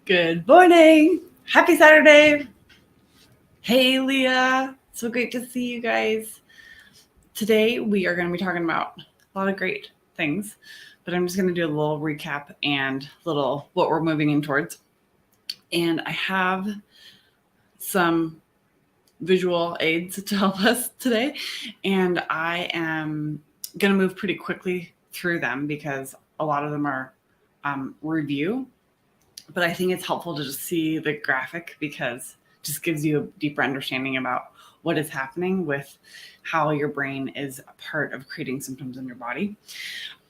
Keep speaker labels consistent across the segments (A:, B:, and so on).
A: Good morning. Happy Saturday. Hey, Leah. So great to see you guys. Today, we are going to be talking about a lot of great things, but I'm just going to do a little recap and little what we're moving in towards. And I have some visual aids to help us today. And I am going to move pretty quickly through them because a lot of them are review. But I think it's helpful to just see the graphic because it just gives you a deeper understanding about what is happening with how your brain is a part of creating symptoms in your body.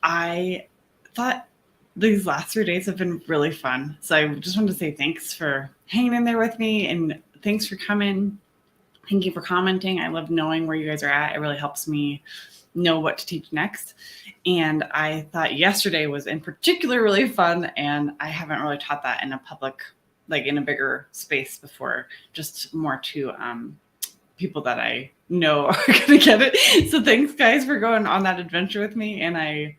A: I thought these last 3 days have been really fun. So I just wanted to say thanks for hanging in there with me and thanks for coming. Thank you for commenting. I love knowing where you guys are at. It really helps me know what to teach next. And I thought yesterday was in particular really fun, and I haven't really taught that in a public, like in a bigger space before, just more to people that I know are gonna get it. So thanks guys for going on that adventure with me, and I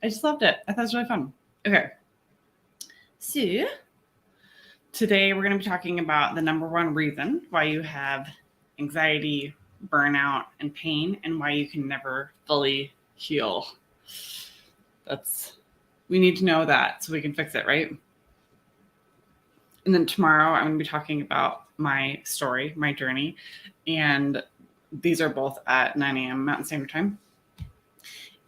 A: just loved it. I thought it was really fun. Okay, so today we're gonna be talking about the number one reason why you have anxiety, burnout, and pain, and why you can never fully heal. We need to know that so we can fix it, right? And then tomorrow I'm going to be talking about my story, my journey, and these are both at 9 a.m. Mountain Standard Time.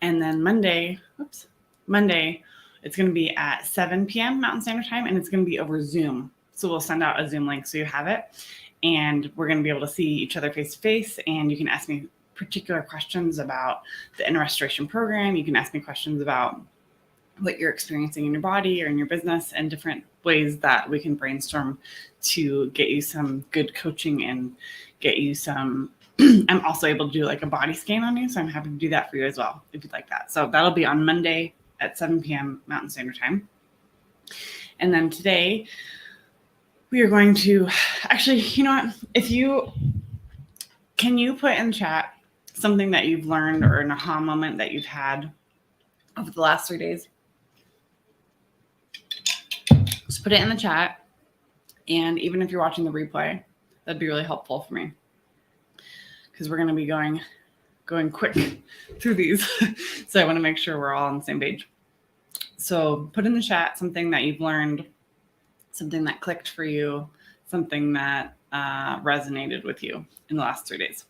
A: And then Monday, it's going to be at 7 p.m. Mountain Standard Time, and it's going to be over Zoom. So we'll send out a Zoom link so you have it. And we're going to be able to see each other face to face. And you can ask me particular questions about the Inner Restoration Program. You can ask me questions about what you're experiencing in your body or in your business, and different ways that we can brainstorm to get you some good coaching and get you some. I'm also able to do like a body scan on you. So I'm happy to do that for you as well, if you'd like that. So that'll be on Monday at 7 p.m. Mountain Standard Time. And then today, we are going to actually, you know what? Can you put in chat something that you've learned or an aha moment that you've had over the last 3 days? Just put it in the chat. And even if you're watching the replay, that'd be really helpful for me because we're going to be going quick through these. So I want to make sure we're all on the same page. So put in the chat something that you've learned, something that clicked for you, something that resonated with you in the last 3 days.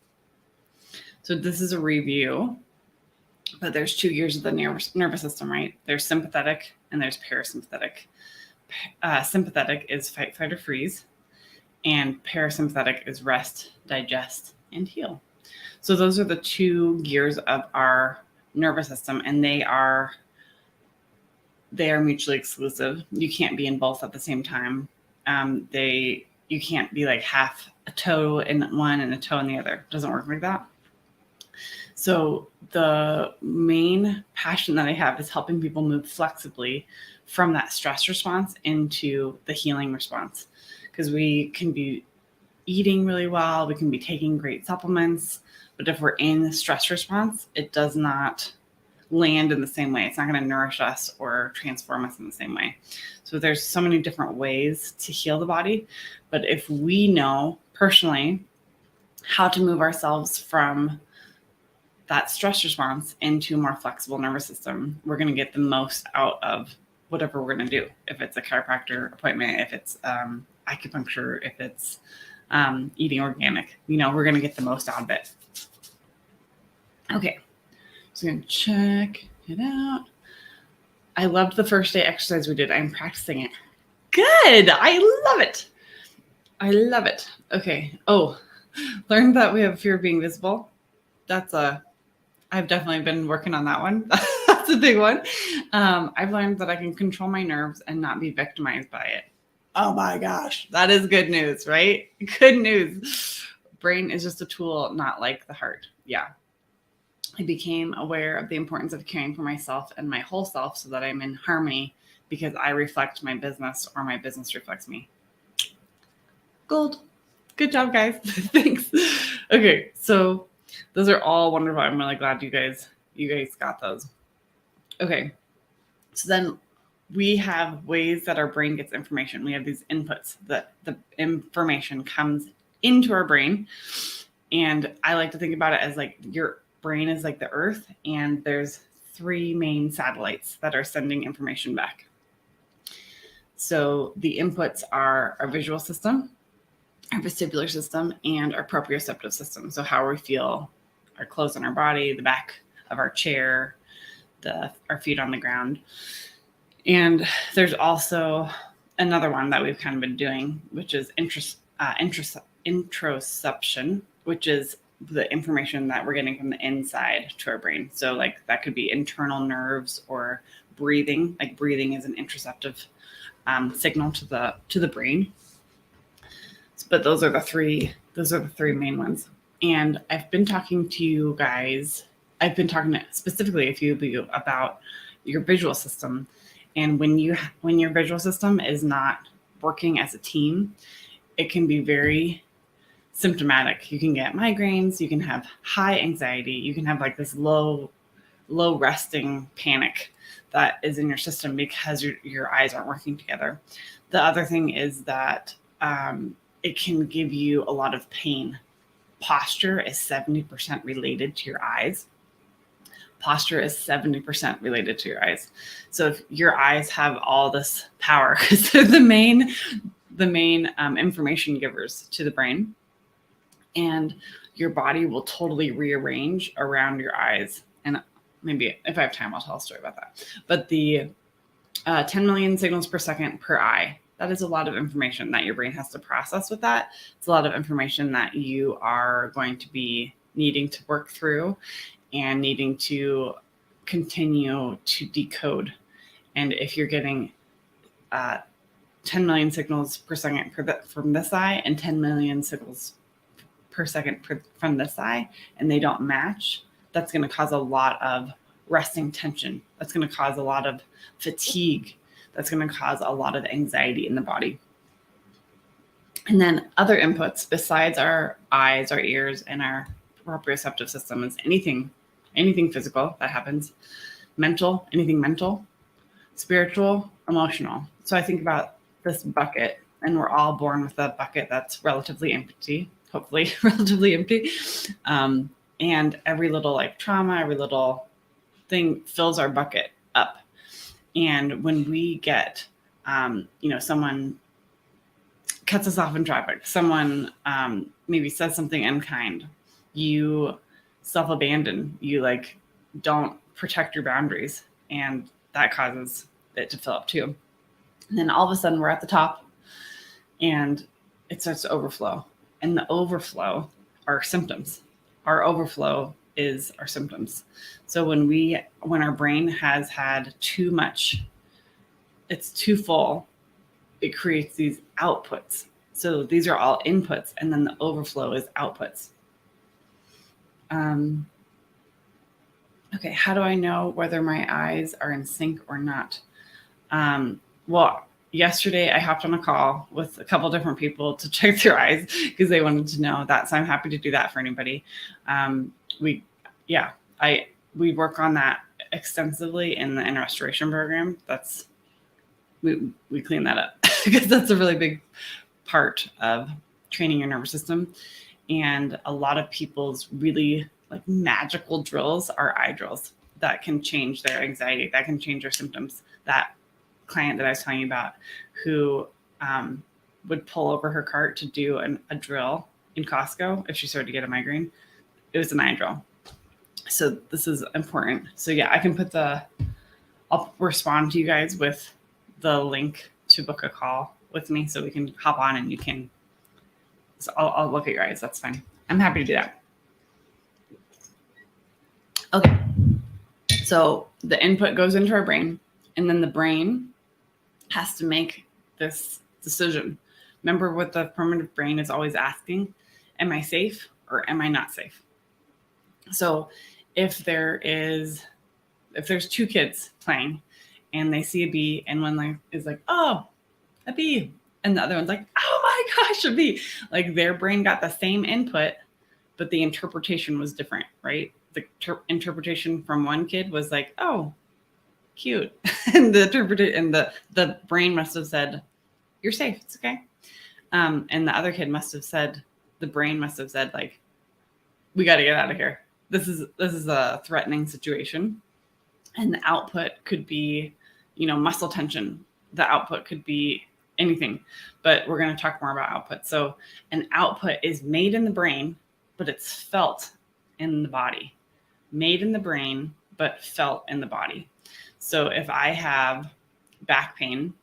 A: So this is a review, but there's 2 gears of the nervous system, right? There's sympathetic and there's parasympathetic. Sympathetic is fight, flight, or freeze, and parasympathetic is rest, digest, and heal. So those are the 2 gears of our nervous system, and they are mutually exclusive. You can't be in both at the same time. You can't be like half a toe in one and a toe in the other. It doesn't work like that. So the main passion that I have is helping people move flexibly from that stress response into the healing response. Because we can be eating really well, we can be taking great supplements, but if we're in the stress response, it does not land in the same way. It's not going to nourish us or transform us in the same way. So there's so many different ways to heal the body. But if we know personally how to move ourselves from that stress response into a more flexible nervous system, we're going to get the most out of whatever we're going to do. If it's a chiropractor appointment, if it's acupuncture, if it's eating organic, we're going to get the most out of it. Okay. So I'm going to check it out. I loved the first day exercise we did. I'm practicing it. Good. I love it. Okay. Oh, learned that we have fear of being visible. I've definitely been working on that one. That's a big one. I've learned that I can control my nerves and not be victimized by it. Oh my gosh. That is good news, right? Good news. Brain is just a tool, not like the heart. Yeah. I became aware of the importance of caring for myself and my whole self so that I'm in harmony because I reflect my business or my business reflects me. Gold. Good job, guys. Thanks. Okay, so those are all wonderful. I'm really glad you guys got those. Okay, so then we have ways that our brain gets information. We have these inputs that the information comes into our brain. And I like to think about it as like your brain is like the earth, and there's 3 main satellites that are sending information back. So the inputs are our visual system, our vestibular system, and our proprioceptive system. So how we feel, our clothes on our body, the back of our chair, our feet on the ground. And there's also another one that we've kind of been doing, which is introception, which is the information that we're getting from the inside to our brain. So like that could be internal nerves or breathing. Like breathing is an interoceptive signal to the brain. But those are the three main ones. And I've been talking to you guys. I've been talking to specifically a few of you about your visual system. And when your visual system is not working as a team, it can be very symptomatic. You can get migraines, you can have high anxiety, you can have like this low resting panic that is in your system because your eyes aren't working together. The other thing is that it can give you a lot of pain. Posture is 70% related to your eyes. Posture is 70% related to your eyes. So if your eyes have all this power, because they're the main information givers to the brain, and your body will totally rearrange around your eyes. And maybe if I have time, I'll tell a story about that. But the 10 million signals per second per eye, that is a lot of information that your brain has to process with that. It's a lot of information that you are going to be needing to work through and needing to continue to decode. And if you're getting 10 million signals per second from this eye and 10 million signals per second from this eye, and they don't match, that's going to cause a lot of resting tension. That's going to cause a lot of fatigue. That's going to cause a lot of anxiety in the body. And then other inputs besides our eyes, our ears, and our proprioceptive system is anything physical that happens, anything mental, spiritual, emotional. So I think about this bucket, and we're all born with a bucket that's relatively empty, hopefully relatively empty. And every little like trauma, every little thing fills our bucket up. And when we get, someone cuts us off in traffic, someone maybe says something unkind, you self-abandon, you like don't protect your boundaries, and that causes it to fill up too. And then all of a sudden we're at the top and it starts to overflow. And the overflow are symptoms. Our overflow is our symptoms. So when our brain has had too much, it's too full, it creates these outputs. So these are all inputs, and then the overflow is outputs. Okay, how do I know whether my eyes are in sync or not? Well, yesterday I hopped on a call with a couple different people to check their eyes because they wanted to know that. So I'm happy to do that for anybody. We work on that extensively in the In Restoration program. We clean that up because that's a really big part of training your nervous system. And a lot of people's really like magical drills are eye drills that can change their anxiety, that can change their symptoms. That client that I was telling you about who would pull over her cart to do a drill in Costco if she started to get a migraine, it was an eye drill. So this is important. So yeah, I'll respond to you guys with the link to book a call with me so we can hop on and I'll look at your eyes. That's fine. I'm happy to do that. Okay. So the input goes into our brain, and then the brain has to make this decision. Remember what the primitive brain is always asking: am I safe or am I not safe? So if there's 2 kids playing and they see a bee, and one is like, oh, a bee, and the other one's like, oh my gosh, a bee. Like their brain got the same input, but the interpretation was different, right? The interpretation from one kid was like, oh, cute. And the brain must have said, you're safe. It's okay. And the other kid the brain must have said, like, we got to get out of here. This is a threatening situation. And the output could be, muscle tension. The output could be anything, but we're going to talk more about output. So an output is made in the brain, but it's felt in the body. Made in the brain, but felt in the body. So if I have back pain,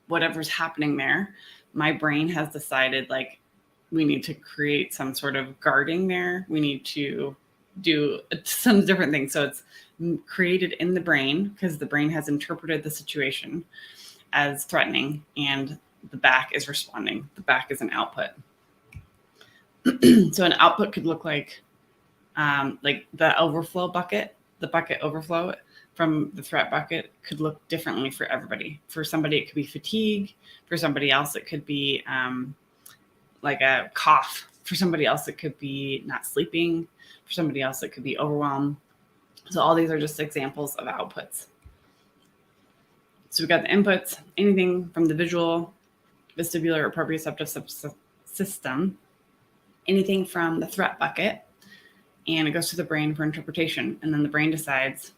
A: whatever's happening there, my brain has decided, like, we need to create some sort of guarding there. We need to do some different things. So it's created in the brain because the brain has interpreted the situation as threatening, and the back is responding. The back is an output. So an output could look like the overflow bucket. The bucket overflow from the threat bucket could look differently for everybody. For somebody, it could be fatigue. For somebody else, it could be like a cough. For somebody else, it could be not sleeping. For somebody else, it could be overwhelm. So all these are just examples of outputs. So we've got the inputs, anything from the visual, vestibular, or proprioceptive system, anything from the threat bucket, and it goes to the brain for interpretation. And then the brain decides,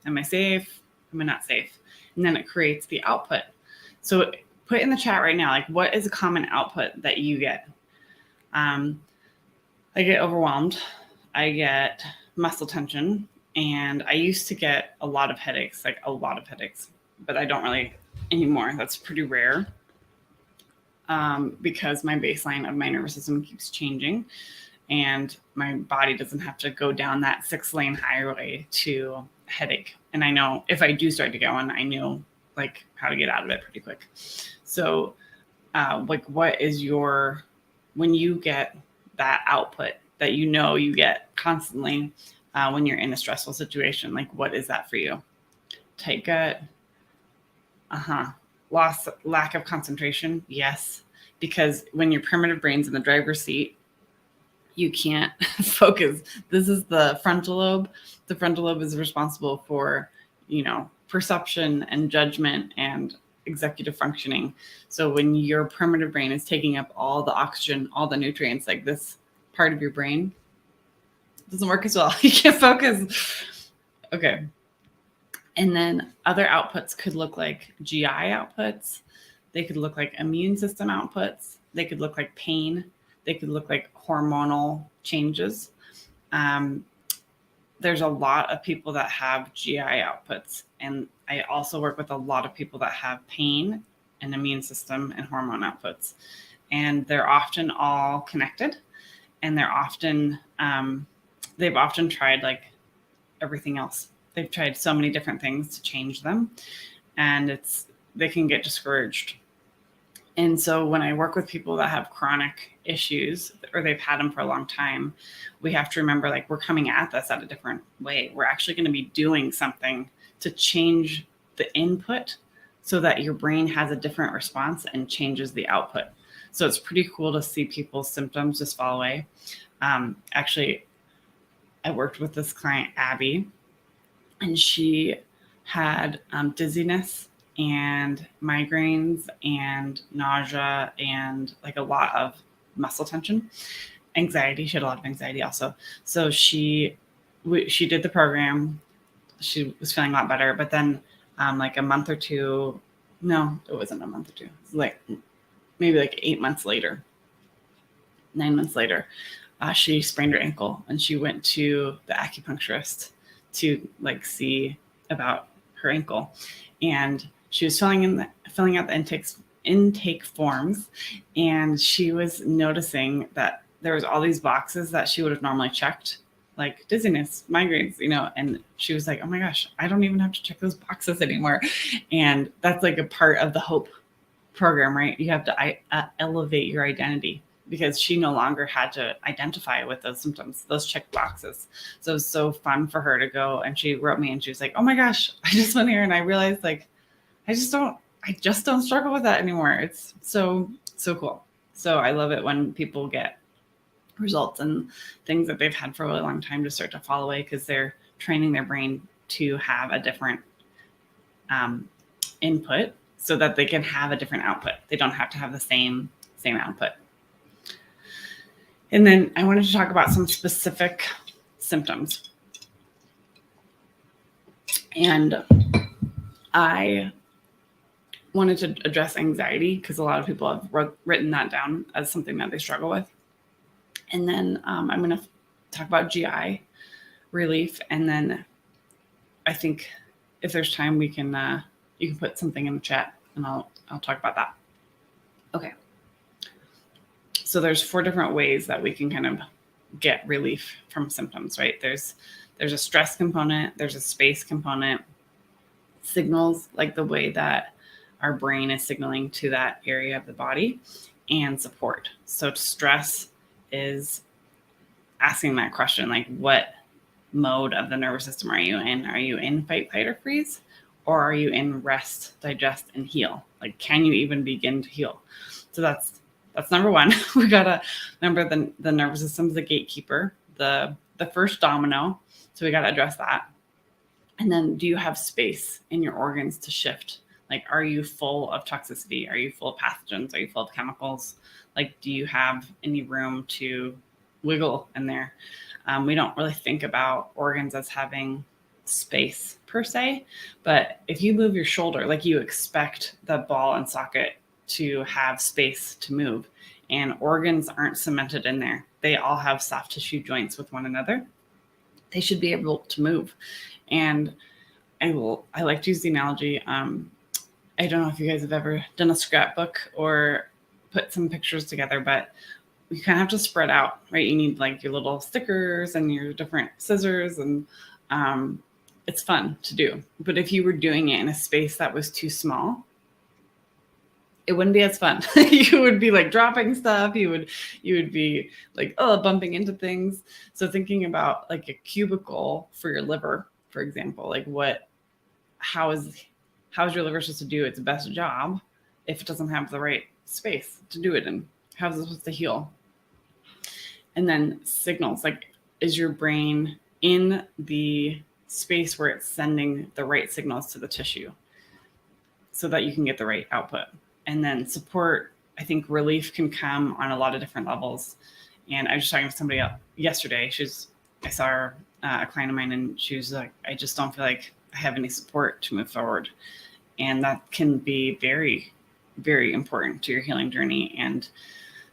A: am I safe? Am I not safe? And then it creates the output. So put in the chat right now, like, what is a common output that you get? I get overwhelmed. I get muscle tension. And I used to get a lot of headaches, but I don't really anymore. That's pretty rare because my baseline of my nervous system keeps changing, and my body doesn't have to go down that 6-lane highway to headache. And I know if I do start to get one, I know, like, how to get out of it pretty quick. So what is when you get that output that you get constantly when you're in a stressful situation, like, what is that for you? Tight gut. Lack of concentration. Yes. Because when your primitive brain's in the driver's seat, you can't focus. This is the frontal lobe. The frontal lobe is responsible for, perception and judgment and executive functioning. So when your primitive brain is taking up all the oxygen, all the nutrients, like, this part of your brain doesn't work as well. You can't focus. Okay. And then other outputs could look like GI outputs. They could look like immune system outputs. They could look like pain. They could look like hormonal changes. There's a lot of people that have GI outputs. And I also work with a lot of people that have pain and immune system and hormone outputs. And they're often all connected. And they're often, they've often tried, like, everything else. They've tried so many different things to change them, and they can get discouraged. And so when I work with people that have chronic issues, or they've had them for a long time, we have to remember, like, we're coming at this at a different way. We're actually going to be doing something to change the input so that your brain has a different response and changes the output. So it's pretty cool to see people's symptoms just fall away. Actually, I worked with this client, Abby, and she had dizziness and migraines and nausea and, like, a lot of muscle tension, anxiety. She had a lot of anxiety also. So she did the program. She was feeling a lot better. But then like a month or two, no, it wasn't a month or two. It was like maybe like 9 months later, she sprained her ankle, and she went to the acupuncturist to, like, see about her ankle. And she was filling out the intake forms, and she was noticing that there was all these boxes that she would have normally checked, like dizziness, migraines, and she was like, oh my gosh, I don't even have to check those boxes anymore. And that's like a part of the HOPE program, right? You have to elevate your identity, because she no longer had to identify with those symptoms, those check boxes. So it was so fun for her to go, and she wrote me and she was like, oh my gosh, I just went here and I realized, like, I just don't struggle with that anymore. It's so cool. So I love it when people get results and things that they've had for a really long time to start to fall away, because they're training their brain to have a different input so that they can have a different output. They don't have to have the same output. And then I wanted to talk about some specific symptoms. And I wanted to address anxiety because a lot of people have written that down as something that they struggle with. And then I'm going to talk about GI relief. And then I think if there's time, you can put something in the chat and I'll talk about that. Okay. So there's 4 different ways that we can kind of get relief from symptoms, right? There's a stress component, there's a space component, signals like the way that our brain is signaling to that area of the body, and support. So stress is asking that question, like what mode of the nervous system are you in? Are you in fight, flight, or freeze? Or are you in rest, digest, and heal? Like, can you even begin to heal? So that's number 1. We gotta remember the nervous system is the gatekeeper, the first domino. So we gotta address that. And then, do you have space in your organs to shift? Like, are you full of toxicity? Are you full of pathogens? Are you full of chemicals? Like, do you have any room to wiggle in there? We don't really think about organs as having space per se, but if you move your shoulder, like, you expect the ball and socket to have space to move, and organs aren't cemented in there. They all have soft tissue joints with one another. They should be able to move. And I like to use the analogy. I don't know if you guys have ever done a scrapbook or put some pictures together, but you kind of have to spread out, right? You need like your little stickers and your different scissors, and it's fun to do. But if you were doing it in a space that was too small, it wouldn't be as fun. You would be like dropping stuff. You would be like, bumping into things. So thinking about like a cubicle for your liver, for example, like how is your liver supposed to do its best job if it doesn't have the right space to do it in? How is it supposed to heal? And then signals, like, is your brain in the space where it's sending the right signals to the tissue so that you can get the right output? And then support, I think relief can come on a lot of different levels. And I was just talking to somebody yesterday. I saw her, a client of mine, and she was like, I just don't feel like I have any support to move forward. And that can be very, very important to your healing journey. And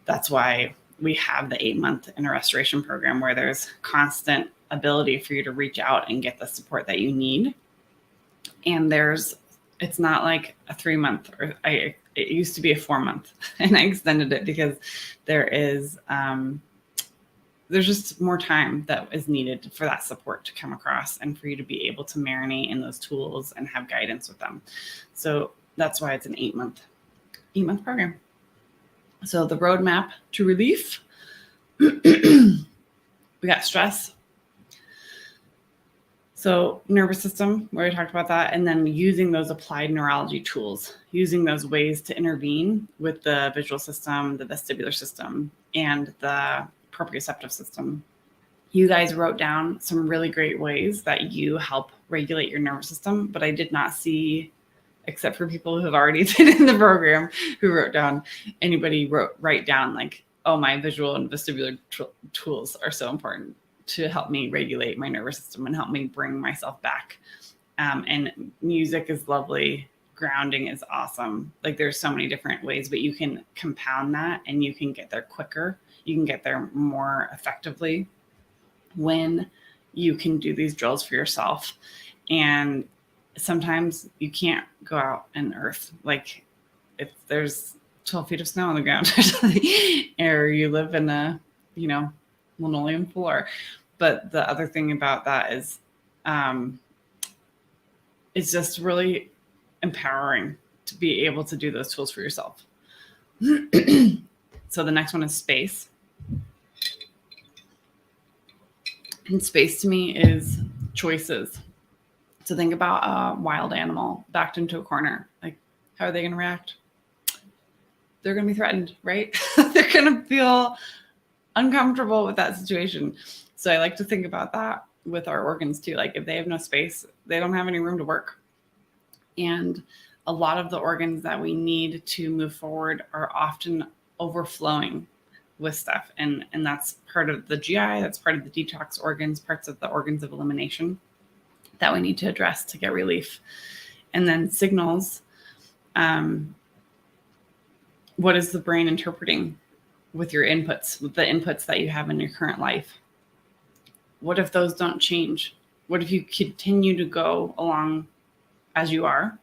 A: that's why we have the 8-month inner restoration program, where there's constant ability for you to reach out and get the support that you need. And it's not like a 3-month, it used to be a 4-month, and I extended it because there's just more time that is needed for that support to come across and for you to be able to marinate in those tools and have guidance with them. So that's why it's an 8-month program. So the roadmap to relief, we got stress. So nervous system, we already talked about that. And then using those applied neurology tools, using those ways to intervene with the visual system, the vestibular system, and the proprioceptive system. You guys wrote down some really great ways that you help regulate your nervous system, but I did not see, except for people who have already been in the program who wrote down, anybody write down like, oh, my visual and vestibular tools are so important to help me regulate my nervous system and help me bring myself back. And music is lovely. Grounding is awesome. Like, there's so many different ways, but you can compound that and you can get there quicker. You can get there more effectively when you can do these drills for yourself. And sometimes you can't go out and earth. Like, if there's 12 feet of snow on the ground or you live in a, linoleum floor. But the other thing about that is it's just really empowering to be able to do those tools for yourself. So the next one is space. And space to me is choices. So think about a wild animal backed into a corner. Like, how are they going to react? They're going to be threatened, right? They're going to feel uncomfortable with that situation. So I like to think about that with our organs too. Like, if they have no space, they don't have any room to work. And a lot of the organs that we need to move forward are often overflowing with stuff. And that's part of the GI, that's part of the detox organs, parts of the organs of elimination that we need to address to get relief. And then signals. What is the brain interpreting with your inputs, with the inputs that you have in your current life? What if those don't change? What if you continue to go along as you are,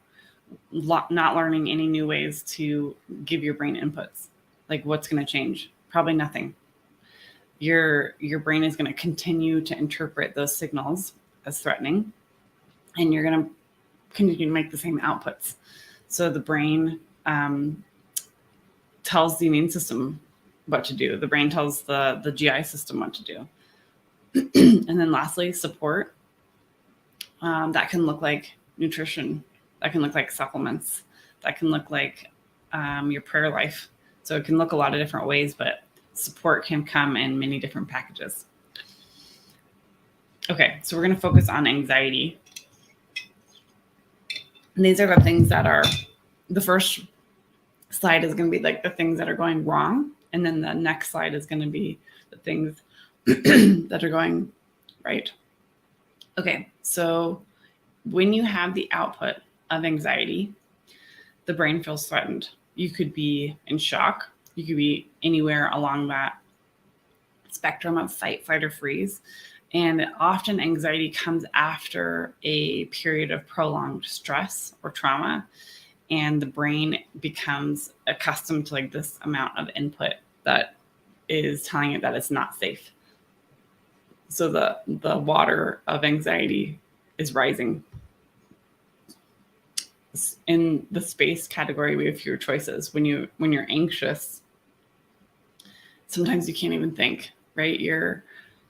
A: not learning any new ways to give your brain inputs? Like, what's going to change? Probably nothing. Your brain is going to continue to interpret those signals as threatening, and you're going to continue to make the same outputs. So the brain tells the immune system what to do. The brain tells the GI system what to do. And then lastly, support. That can look like nutrition. That can look like supplements. That can look like your prayer life. So it can look a lot of different ways, but support can come in many different packages. Okay, so we're going to focus on anxiety. And these are the things that are, the first slide is going to be like the things that are going wrong. And then the next slide is going to be the things that are going right. Okay, so when you have the output of anxiety, the brain feels threatened. You could be in shock. You could be anywhere along that spectrum of fight, flight, or freeze. And often anxiety comes after a period of prolonged stress or trauma. And the brain becomes accustomed to like this amount of input that is telling it that it's not safe. So the water of anxiety is rising. In the space category, we have fewer choices. When you're anxious, sometimes you can't even think, right?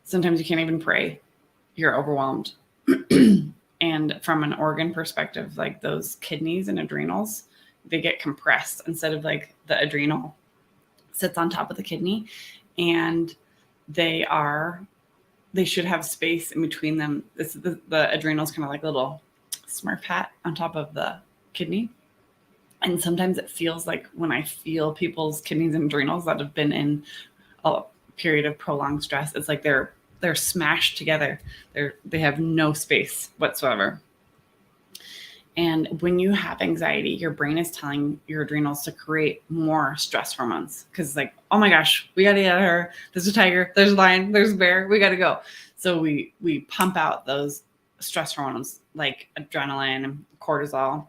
A: Sometimes you can't even pray. You're overwhelmed. And from an organ perspective, like those kidneys and adrenals, they get compressed instead of like the adrenal sits on top of the kidney, and they should have space in between them. The adrenals kind of like a little Smurf hat on top of the kidney. And sometimes it feels like when I feel people's kidneys and adrenals that have been in a period of prolonged stress, it's like they're smashed together. They have no space whatsoever. And when you have anxiety, your brain is telling your adrenals to create more stress hormones because it's like, oh my gosh, we got to get her. There's a tiger, there's a lion, there's a bear, we got to go. So we pump out those stress hormones like adrenaline, cortisol.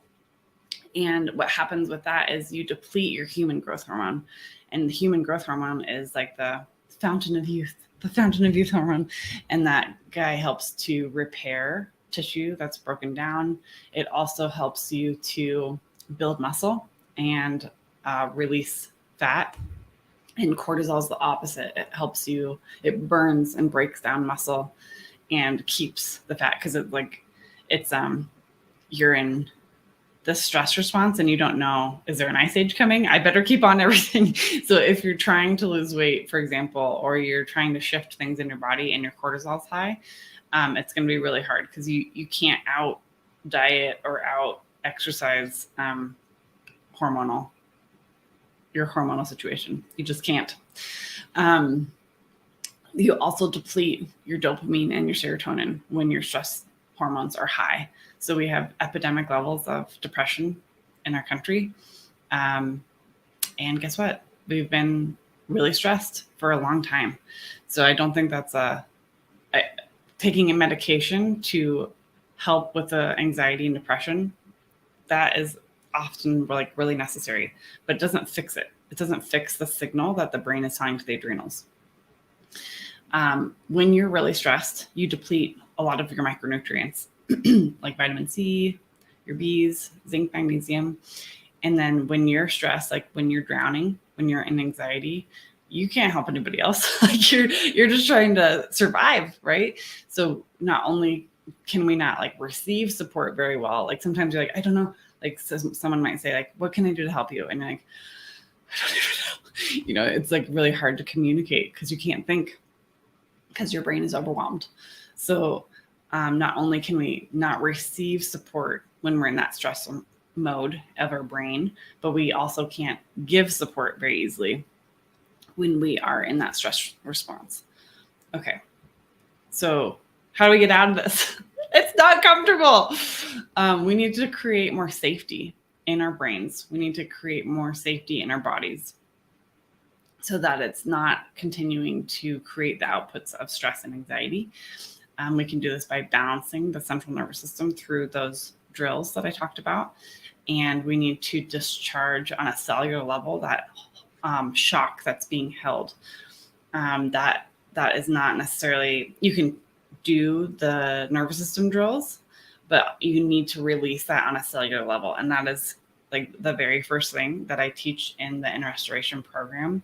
A: And what happens with that is you deplete your human growth hormone. And the human growth hormone is like the fountain of youth hormone. And that guy helps to repair tissue that's broken down. It also helps you to build muscle and release fat. And cortisol is the opposite. It burns and breaks down muscle and keeps the fat because you're in the stress response and you don't know, is there an ice age coming? I better keep on everything. So if you're trying to lose weight, for example, or you're trying to shift things in your body and your cortisol's high, it's going to be really hard because you can't out diet or out exercise your hormonal situation. You just can't. You also deplete your dopamine and your serotonin when your stress hormones are high. So we have epidemic levels of depression in our country. And guess what? We've been really stressed for a long time. So I don't think that's taking a medication to help with the anxiety and depression. That is often like really necessary, but it doesn't fix it. It doesn't fix the signal that the brain is telling to the adrenals. When you're really stressed, you deplete a lot of your micronutrients like vitamin C, your Bs, zinc, magnesium. And then when you're stressed, like when you're drowning, when you're in anxiety, you can't help anybody else. Like you're just trying to survive, right? So not only can we not like receive support very well, like sometimes you're like, I don't know, like someone might say like, what can I do to help you? And you're like, I don't even know. It's like really hard to communicate because you can't think because your brain is overwhelmed. So not only can we not receive support when we're in that stress mode of our brain, but we also can't give support very easily when we are in that stress response. Okay, so how do we get out of this? It's not comfortable. We need to create more safety in our brains. We need to create more safety in our bodies so that it's not continuing to create the outputs of stress and anxiety. We can do this by balancing the central nervous system through those drills that I talked about. And we need to discharge on a cellular level that shock that's being held. That is not necessarily, you can do the nervous system drills, but you need to release that on a cellular level. And that is like the very first thing that I teach in the In Restoration program.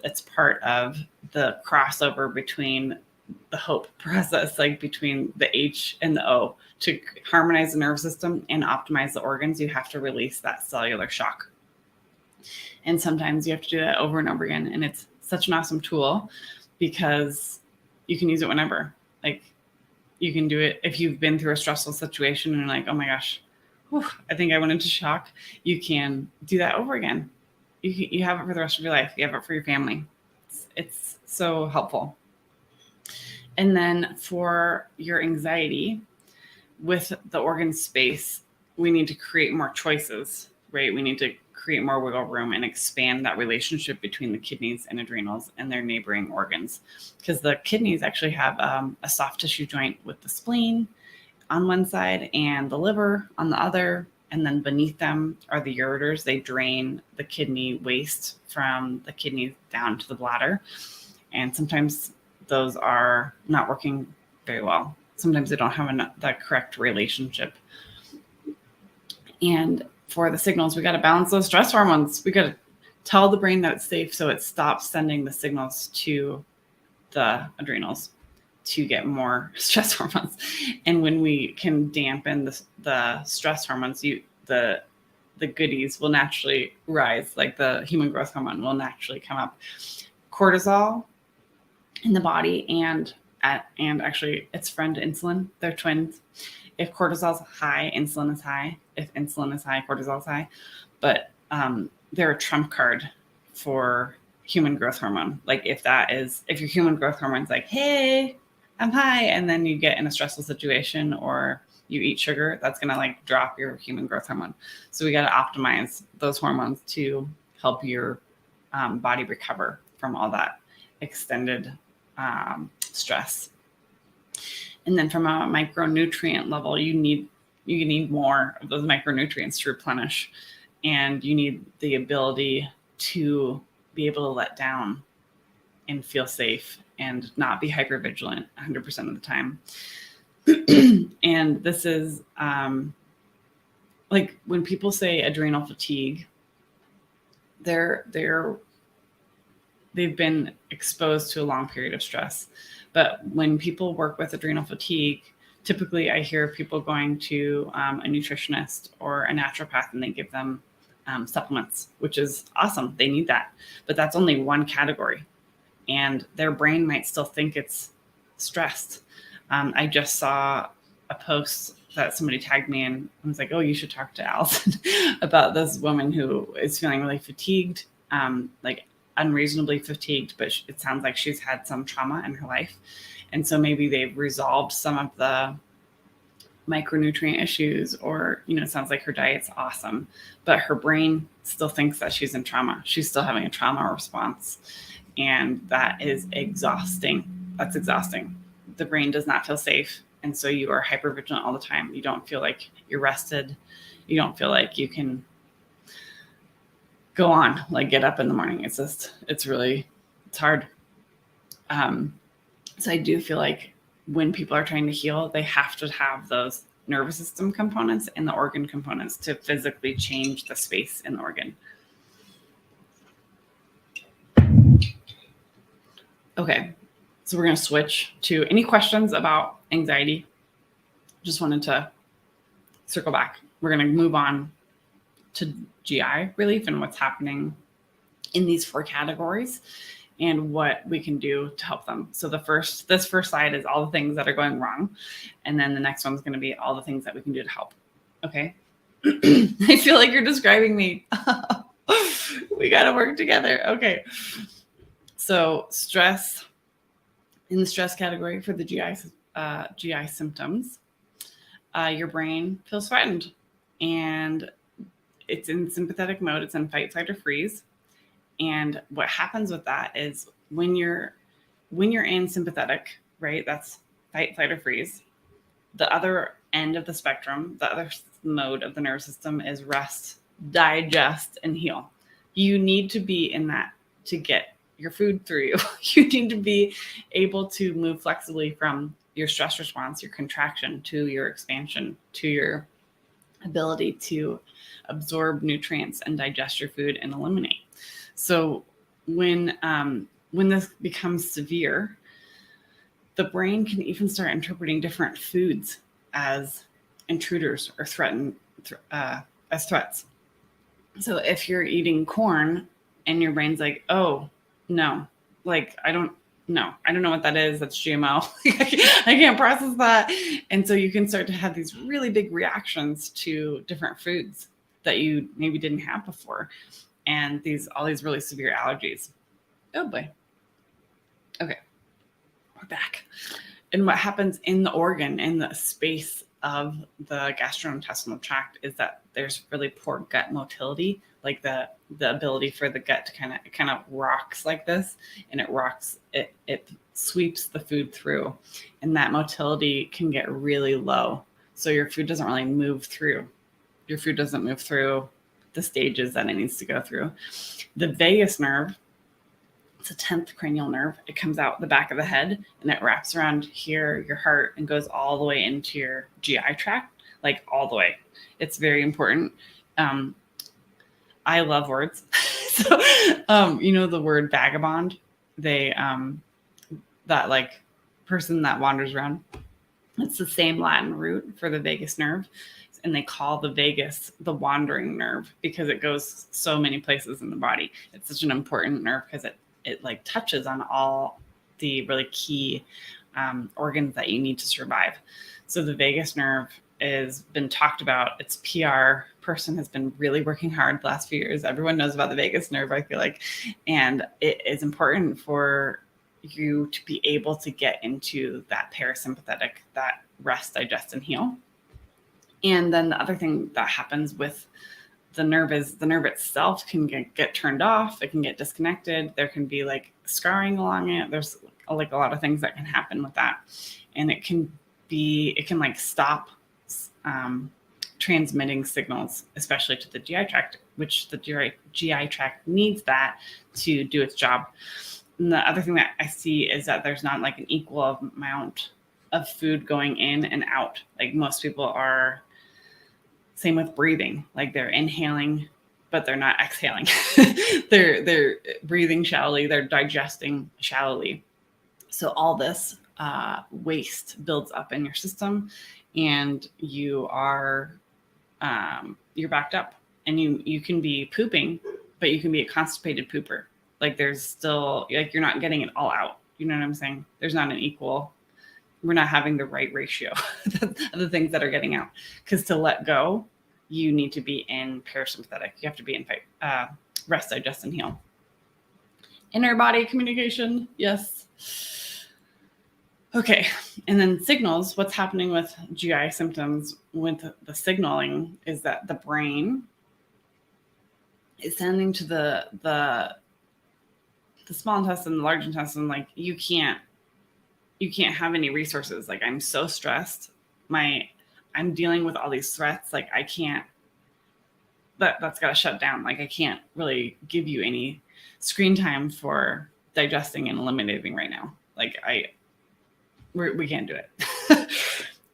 A: It's part of the crossover between the HOPE process, like between the H and the O. To harmonize the nervous system and optimize the organs, you have to release that cellular shock. And sometimes you have to do that over and over again. And it's such an awesome tool because you can use it whenever. Like, you can do it if you've been through a stressful situation and you're like, oh my gosh, whew, I think I went into shock. You can do that over again. You have it for the rest of your life. You have it for your family. It's so helpful. And then for your anxiety, with the organ space, we need to create more choices, right? We need to create more wiggle room and expand that relationship between the kidneys and adrenals and their neighboring organs. Because the kidneys actually have a soft tissue joint with the spleen on one side and the liver on the other. And then beneath them are the ureters. They drain the kidney waste from the kidneys down to the bladder. And sometimes those are not working very well. Sometimes they don't have the correct relationship. And for the signals, we got to balance those stress hormones. We got to tell the brain that it's safe so it stops sending the signals to the adrenals to get more stress hormones. And when we can dampen the stress hormones, the goodies will naturally rise, like the human growth hormone will naturally come up. Cortisol in the body and actually its friend insulin, they're twins. If cortisol is high, insulin is high. If insulin is high, cortisol is high. But they're a trump card for human growth hormone. Like if your human growth hormone's like, hey, I'm high, and then you get in a stressful situation or you eat sugar, that's going to like drop your human growth hormone. So we got to optimize those hormones to help your body recover from all that extended stress. And then from a micronutrient level, you need more of those micronutrients to replenish, and you need the ability to be able to let down and feel safe and not be hypervigilant 100% of the time. And this is like when people say adrenal fatigue, they've been exposed to a long period of stress. But when people work with adrenal fatigue, typically I hear people going to a nutritionist or a naturopath and they give them supplements, which is awesome. They need that. But that's only one category. And their brain might still think it's stressed. I just saw a post that somebody tagged me in and was like, oh, you should talk to Allison about this woman who is feeling really fatigued, like unreasonably fatigued, but it sounds like she's had some trauma in her life. And so maybe they've resolved some of the micronutrient issues, or, it sounds like her diet's awesome, but her brain still thinks that she's in trauma. She's still having a trauma response. And that is exhausting. That's exhausting. The brain does not feel safe. And so you are hypervigilant all the time. You don't feel like you're rested. You don't feel like you can go on, like get up in the morning. It's hard. So I do feel like when people are trying to heal, they have to have those nervous system components and the organ components to physically change the space in the organ. Okay, so we're going to switch to any questions about anxiety. Just wanted to circle back. We're going to move on to GI relief and what's happening in these 4 categories and what we can do to help them. So this first slide is all the things that are going wrong. And then the next one's going to be all the things that we can do to help. Okay. I feel like you're describing me. We got to work together. Okay. So stress, in the stress category for the GI symptoms, your brain feels threatened, and it's in sympathetic mode. It's in fight, flight, or freeze. And what happens with that is when you're in sympathetic, right? That's fight, flight, or freeze. The other end of the spectrum, the other mode of the nervous system is rest, digest, and heal. You need to be in that to get your food through you. You need to be able to move flexibly from your stress response, your contraction, to your expansion, to your ability to absorb nutrients and digest your food and eliminate. So when this becomes severe, the brain can even start interpreting different foods as intruders or as threats. So if you're eating corn and your brain's like, oh, no, like, I don't know what that is. That's GMO. I can't process that. And so you can start to have these really big reactions to different foods that you maybe didn't have before. And all these really severe allergies. Oh boy. Okay. We're back. And what happens in the organ, in the space of the gastrointestinal tract, is that there's really poor gut motility, like the ability for the gut to kind of rocks like this, and it sweeps the food through, and that motility can get really low. So your food doesn't really move through. Your food doesn't move through the stages that it needs to go through. The vagus nerve, it's a 10th cranial nerve. It comes out the back of the head and it wraps around here, your heart, and goes all the way into your GI tract, like all the way. It's very important. I love words. So, the word vagabond, that like person that wanders around, it's the same Latin root for the vagus nerve. And they call the vagus the wandering nerve because it goes so many places in the body. It's such an important nerve because it like touches on all the really key organs that you need to survive. So the vagus nerve has been talked about. Its PR person has been really working hard the last few years. Everyone knows about the vagus nerve, I feel like. And it is important for you to be able to get into that parasympathetic, that rest, digest, and heal. And then the other thing that happens with the nerve is the nerve itself can get turned off. It can get disconnected. There can be like scarring along it. There's like a lot of things that can happen with that. And it can like stop transmitting signals, especially to the GI tract, which the GI tract needs that to do its job. And the other thing that I see is that there's not like an equal amount of food going in and out. Like most people are, same with breathing, like they're inhaling, but they're not exhaling. They're breathing shallowly, they're digesting shallowly. So all this waste builds up in your system, and you are you're backed up, and you can be pooping, but you can be a constipated pooper. Like there's still, like, you're not getting it all out. You know what I'm saying? There's not an equal. We're not having the right ratio of the things that are getting out. Because to let go, you need to be in parasympathetic. You have to be in rest, digest, and heal. Inner body communication. Yes. Okay. And then signals. What's happening with GI symptoms with the signaling is that the brain is sending to the small intestine, the large intestine, like, you can't have any resources. Like, I'm so stressed. I'm dealing with all these threats. Like, I can't, that's got to shut down. Like, I can't really give you any screen time for digesting and eliminating right now. Like, we can't do it.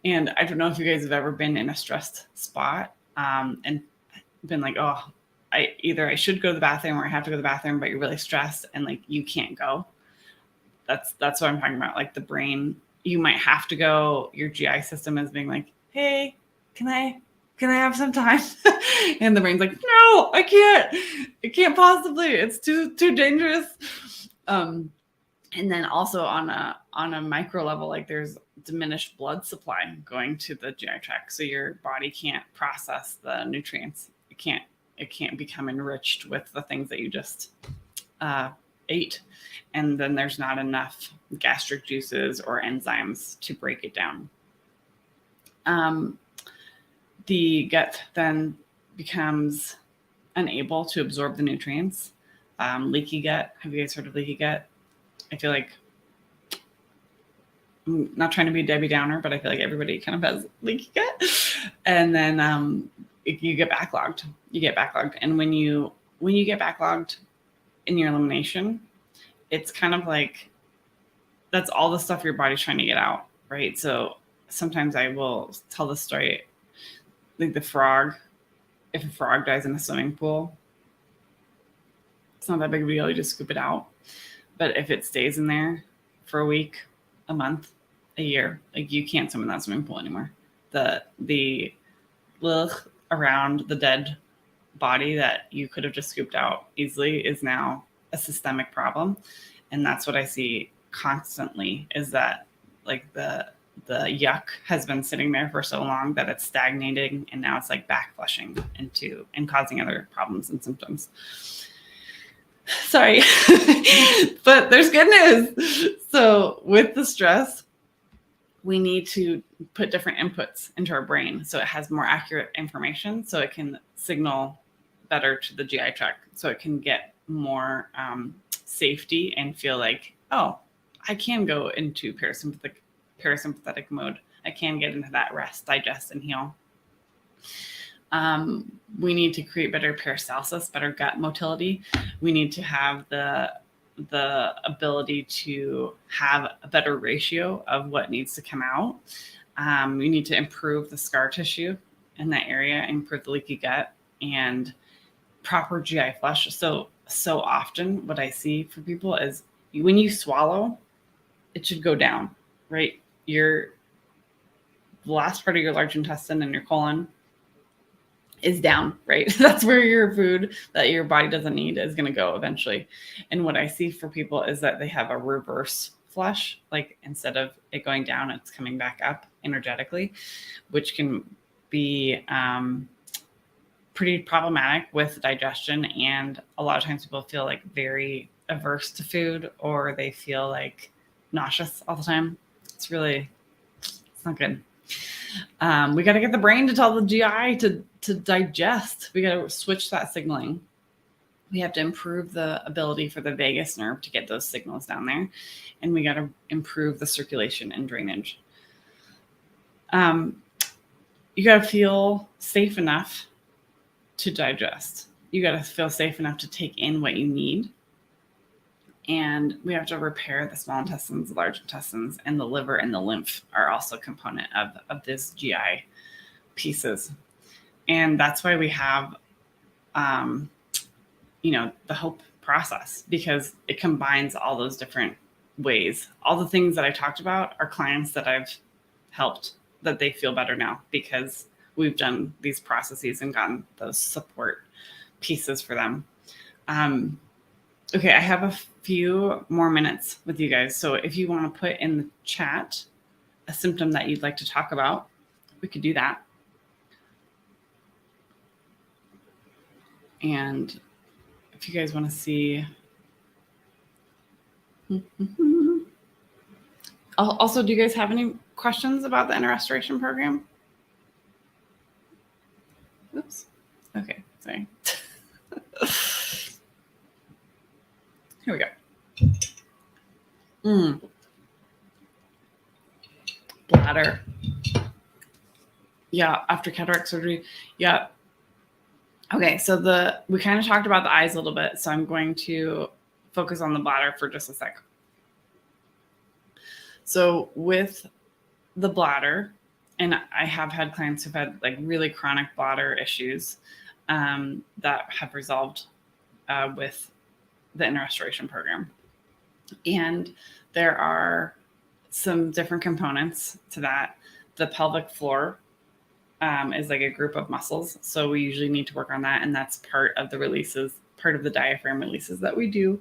A: And I don't know if you guys have ever been in a stressed spot and been like, oh, I should go to the bathroom or I have to go to the bathroom, but you're really stressed and like you can't go. That's what I'm talking about. Like the brain, you might have to go. Your GI system is being like, hey, can I have some time? And the brain's like, no, I can't. It can't possibly. It's too dangerous. And And then also on a micro level, like there's diminished blood supply going to the GI tract, so your body can't process the nutrients. It can't become enriched with the things that you just ate, and then there's not enough gastric juices or enzymes to break it down. The gut then becomes unable to absorb the nutrients. Leaky gut. Have you guys heard of leaky gut? I feel like, I'm not trying to be a Debbie Downer, but I feel like everybody kind of has leaky gut. And then you get backlogged. And when you get backlogged in your elimination, it's kind of like that's all the stuff your body's trying to get out, right? So sometimes I will tell the story, like the frog. If a frog dies in a swimming pool, it's not that big of a deal. You just scoop it out. But if it stays in there for a week, a month, a year, like you can't swim in that swimming pool anymore. The around the dead body that you could have just scooped out easily is now a systemic problem. And that's what I see constantly, is that like the yuck has been sitting there for so long that it's stagnating, and now it's like back flushing into and causing other problems and symptoms. Sorry, but there's good news. So with the stress, we need to put different inputs into our brain so it has more accurate information, so it can signal better to the GI tract, so it can get more safety and feel like, oh, I can go into parasympathetic mode. I can get into that rest, digest, and heal. We need to create better peristalsis, better gut motility. We need to have the ability to have a better ratio of what needs to come out. We need to improve the scar tissue in that area, improve the leaky gut, and proper GI flush. So often what I see for people is when you swallow, it should go down, right? The last part of your large intestine and your colon is down, right? That's where your food that your body doesn't need is going to go eventually. And what I see for people is that they have a reverse flush, like instead of it going down, it's coming back up energetically, which can be pretty problematic with digestion. And a lot of times people feel like very averse to food, or they feel like nauseous all the time. It's not good. We got to get the brain to tell the GI to digest. We got to switch that signaling. We have to improve the ability for the vagus nerve to get those signals down there. And we got to improve the circulation and drainage. You got to feel safe enough to digest. You got to feel safe enough to take in what you need. And we have to repair the small intestines, the large intestines, and the liver and the lymph are also a component of this GI pieces. And that's why we have, the HOPE process, because it combines all those different ways. All the things that I talked about are clients that I've helped, that they feel better now because we've done these processes and gotten those support pieces for them. Okay, I have a few more minutes with you guys. So if you want to put in the chat a symptom that you'd like to talk about, we could do that. And if you guys want to see. Also, do you guys have any questions about the inner restoration program? Oops. Okay, sorry. Here we go. Bladder. Yeah, after cataract surgery. Yeah. Okay, so we kind of talked about the eyes a little bit, so I'm going to focus on the bladder for just a sec. So with the bladder, and I have had clients who've had like really chronic bladder issues that have resolved with the inner restoration program. And there are some different components to that. The pelvic floor is like a group of muscles. So we usually need to work on that. And that's part of the releases, part of the diaphragm releases that we do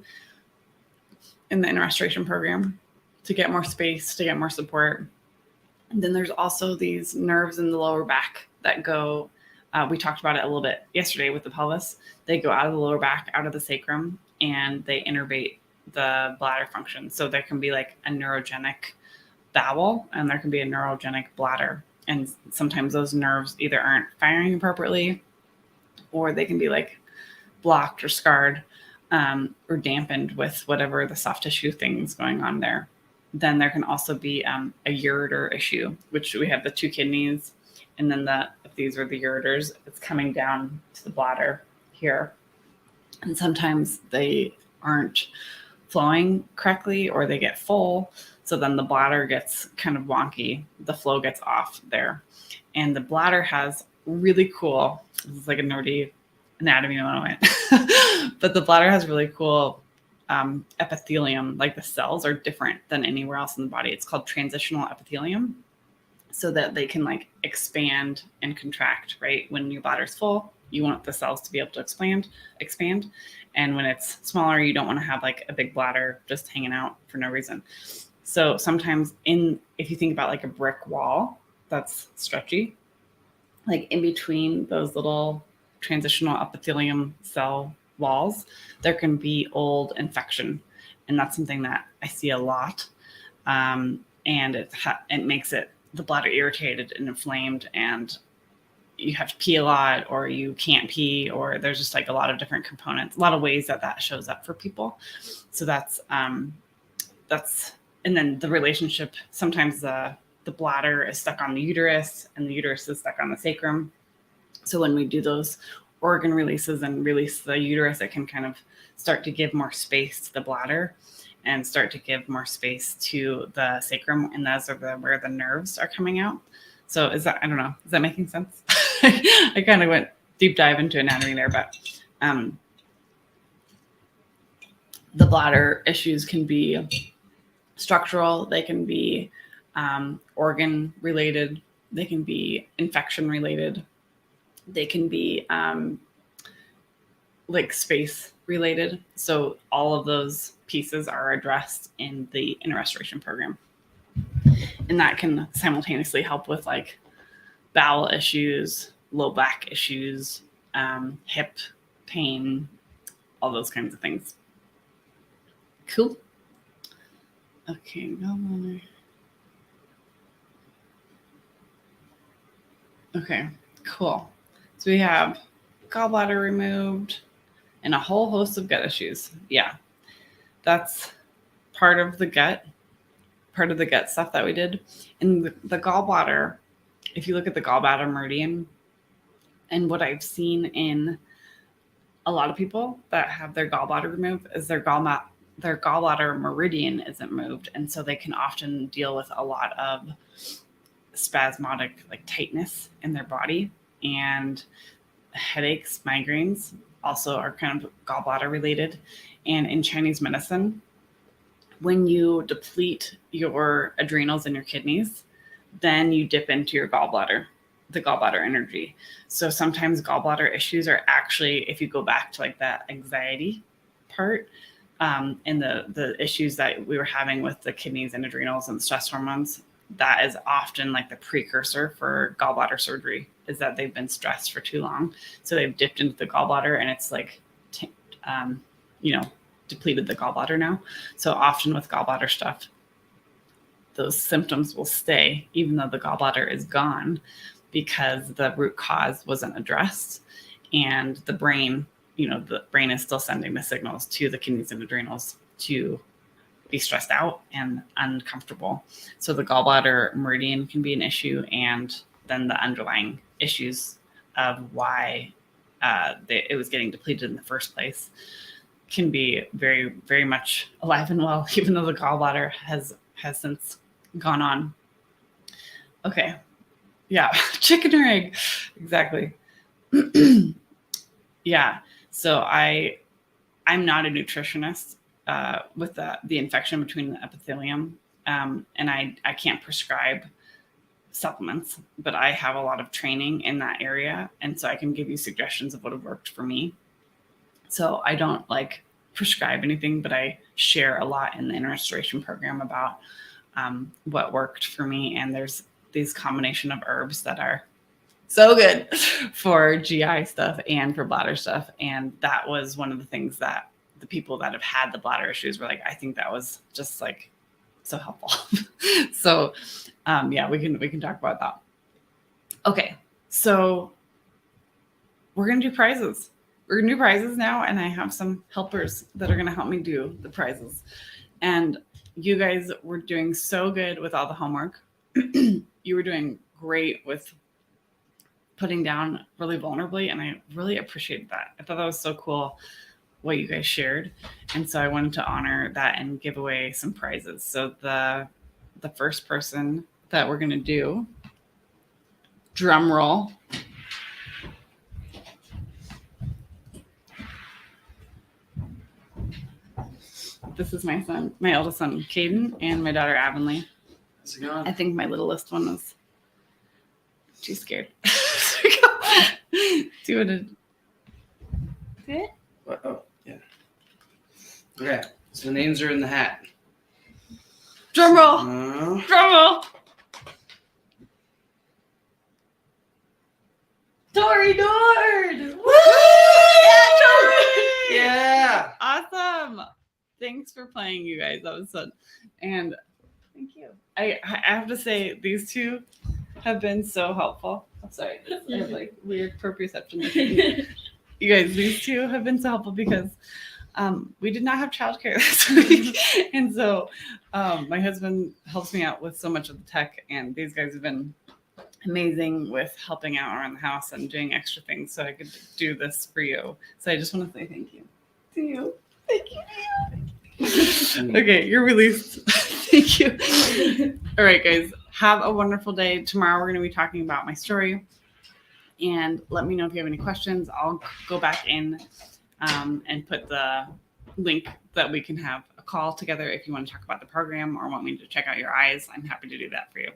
A: in the restoration program to get more space, to get more support. And then there's also these nerves in the lower back that go, we talked about it a little bit yesterday with the pelvis. They go out of the lower back, out of the sacrum, and they innervate the bladder function. So there can be like a neurogenic bowel and there can be a neurogenic bladder. And sometimes those nerves either aren't firing appropriately or they can be like blocked or scarred or dampened with whatever the soft tissue thing's going on there. Then there can also be a ureter issue, which we have the two kidneys. And then if these are the ureters, it's coming down to the bladder here. And sometimes they aren't flowing correctly or they get full. So then the bladder gets kind of wonky. The flow gets off there. And the bladder has really cool, this is like a nerdy anatomy moment, but the bladder has really cool epithelium. Like the cells are different than anywhere else in the body. It's called transitional epithelium, so that they can like expand and contract, right? When your bladder's full, you want the cells to be able to expand. And when it's smaller, you don't want to have like a big bladder just hanging out for no reason. So sometimes if you think about like a brick wall that's stretchy, like in between those little transitional epithelium cell walls, there can be old infection. And that's something that I see a lot. And it makes the bladder irritated and inflamed, and you have to pee a lot or you can't pee, or there's just like a lot of different components, a lot of ways that shows up for people. So that's, and then the relationship, sometimes the bladder is stuck on the uterus and the uterus is stuck on the sacrum. So when we do those organ releases and release the uterus, it can kind of start to give more space to the bladder and start to give more space to the sacrum. And those are where the nerves are coming out. So I don't know, is that making sense? I kind of went deep dive into anatomy there, but the bladder issues can be structural. They can be organ related. They can be infection related. They can be like space related. So all of those pieces are addressed in the restoration program. And that can simultaneously help with like bowel issues, low back issues, hip pain, all those kinds of things. Cool. Okay, no. Okay, cool. So we have gallbladder removed and a whole host of gut issues. Yeah, that's part of the gut stuff that we did. And the gallbladder, if you look at the gallbladder meridian, and what I've seen in a lot of people that have their gallbladder removed is their gallbladder meridian isn't moved. And so they can often deal with a lot of spasmodic like tightness in their body, and headaches, migraines also are kind of gallbladder related. And in Chinese medicine, when you deplete your adrenals and your kidneys, then you dip into your gallbladder, the gallbladder energy. So sometimes gallbladder issues are actually, if you go back to like that anxiety part, and the issues that we were having with the kidneys and adrenals and stress hormones, that is often like the precursor for gallbladder surgery, is that they've been stressed for too long. So they've dipped into the gallbladder and it's like, depleted the gallbladder now. So often with gallbladder stuff, those symptoms will stay even though the gallbladder is gone, because the root cause wasn't addressed. And the brain is still sending the signals to the kidneys and adrenals to be stressed out and uncomfortable. So the gallbladder meridian can be an issue, and then the underlying issues of why it was getting depleted in the first place can be very, very much alive and well, even though the gallbladder has since gone on. Okay. Yeah. Chicken or egg. Exactly. Yeah. So I'm not a nutritionist with the infection between the epithelium. And I can't prescribe supplements, but I have a lot of training in that area. And so I can give you suggestions of what have worked for me. So I don't like prescribe anything, but I share a lot in the inner restoration program about what worked for me. And there's these combination of herbs that are so good for GI stuff and for bladder stuff. And that was one of the things that the people that have had the bladder issues were like, I think that was just like so helpful. So yeah, we can talk about that. Okay, so we're gonna do prizes. We're gonna do prizes now, and I have some helpers that are gonna help me do the prizes. And you guys were doing so good with all the homework. You were doing great with putting down really vulnerably, and I really appreciated that. I thought that was so cool what you guys shared, and so I wanted to honor that and give away some prizes. So the first person that we're gonna do, drum roll. This is my son, my eldest son, Caden, and my daughter, Avonlea.
B: How's it going?
A: I think my littlest one was too scared. Do you want to see it?
B: What? Oh, yeah. Okay, so the names are in the hat.
A: Drum roll. Drum roll. Tori Nord. Woo! Yeah, Tori!
B: Yeah.
A: Awesome. Thanks for playing, you guys. That was fun. And thank you. I have to say, these two have been so helpful. I'm sorry. I have like weird proprioception. You guys, these two have been so helpful because we did not have childcare this week. And so my husband helps me out with so much of the tech, and these guys have been amazing with helping out around the house and doing extra things so I could do this for you. So I just want to say thank you to you. Thank you. Okay, you're released. Thank you. All right, guys, have a wonderful day. Tomorrow we're going to be talking about my story, and let me know if you have any questions. I'll go back in and put the link that we can have a call together if you want to talk about the program or want me to check out your eyes. I'm happy to do that for you.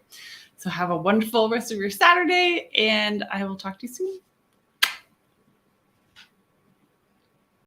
A: So have a wonderful rest of your Saturday, and I will talk to you soon.